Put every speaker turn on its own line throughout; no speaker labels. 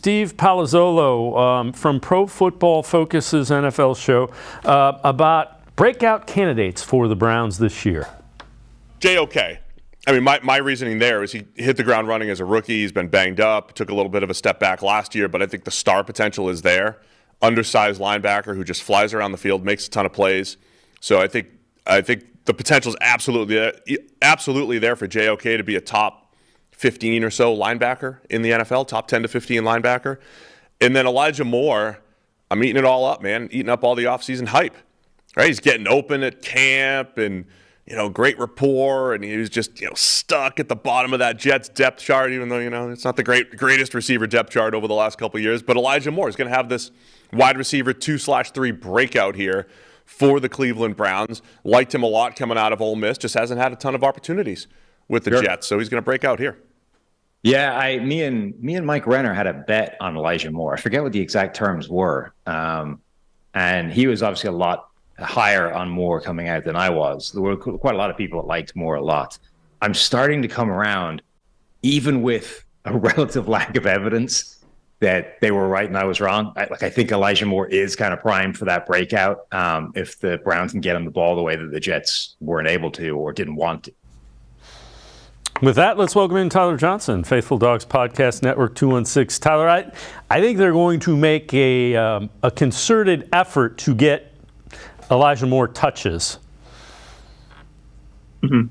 Steve Palazzolo from Pro Football Focus's NFL show about breakout candidates for the Browns this year.
JOK. I mean, my reasoning there is he hit the ground running as a rookie. He's been banged up, took a little bit of a step back last year, but I think the star potential is there. Undersized linebacker who just flies around the field, makes a ton of plays. So I think the potential is absolutely there for JOK to be a top 15 or so linebacker in the NFL, top 10 to 15 linebacker. And then Elijah Moore, I'm eating it all up, man, eating up all the offseason hype. Right? He's getting open at camp and, great rapport, and he was just, stuck at the bottom of that Jets depth chart, even though, it's not the greatest receiver depth chart over the last couple of years. But Elijah Moore is going to have this wide receiver 2/3 breakout here for the Cleveland Browns. Liked him a lot coming out of Ole Miss, just hasn't had a ton of opportunities with the Jets, so he's going to break out here.
Yeah, me and Mike Renner had a bet on Elijah Moore. I forget what the exact terms were, and he was obviously a lot higher on Moore coming out than I was. There were quite a lot of people that liked Moore a lot. I'm starting to come around, even with a relative lack of evidence that they were right and I was wrong. I think Elijah Moore is kind of primed for that breakout if the Browns can get him the ball the way that the Jets weren't able to or didn't want to.
With that, let's welcome in Tyler Johnson, Faithful Dogs Podcast Network 216. Tyler, I think they're going to make a concerted effort to get Elijah Moore touches.
Mm-hmm.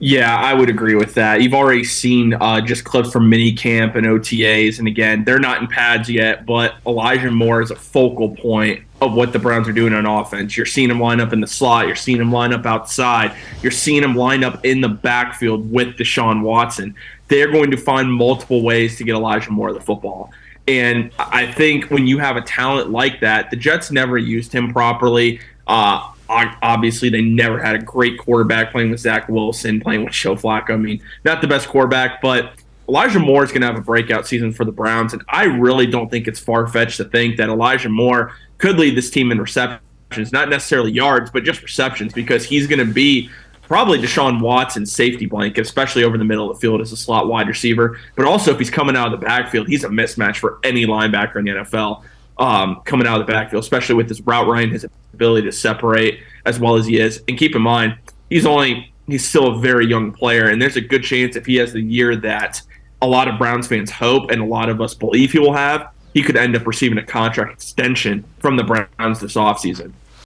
Yeah, I would agree with that. You've already seen just clips from mini camp and OTAs, and again, they're not in pads yet, but Elijah Moore is a focal point of what the Browns are doing on offense. You're seeing him line up in the slot. You're seeing him line up outside. You're seeing him line up in the backfield with Deshaun Watson. They're going to find multiple ways to get Elijah Moore the football. And I think when you have a talent like that, the Jets never used him properly. Obviously, they never had a great quarterback playing with Zach Wilson, playing with Joe Flacco. I mean, not the best quarterback, but Elijah Moore is going to have a breakout season for the Browns, and I really don't think it's far-fetched to think that Elijah Moore could lead this team in receptions, not necessarily yards, but just receptions, because he's going to be probably Deshaun Watson's safety blanket, especially over the middle of the field as a slot wide receiver. But also, if he's coming out of the backfield, he's a mismatch for any linebacker in the NFL. Coming out of the backfield, especially with his route running, his ability to separate as well as he is. And keep in mind, he's still a very young player, and there's a good chance if he has the year that a lot of Browns fans hope and a lot of us believe he will have, he could end up receiving a contract extension from the Browns this offseason.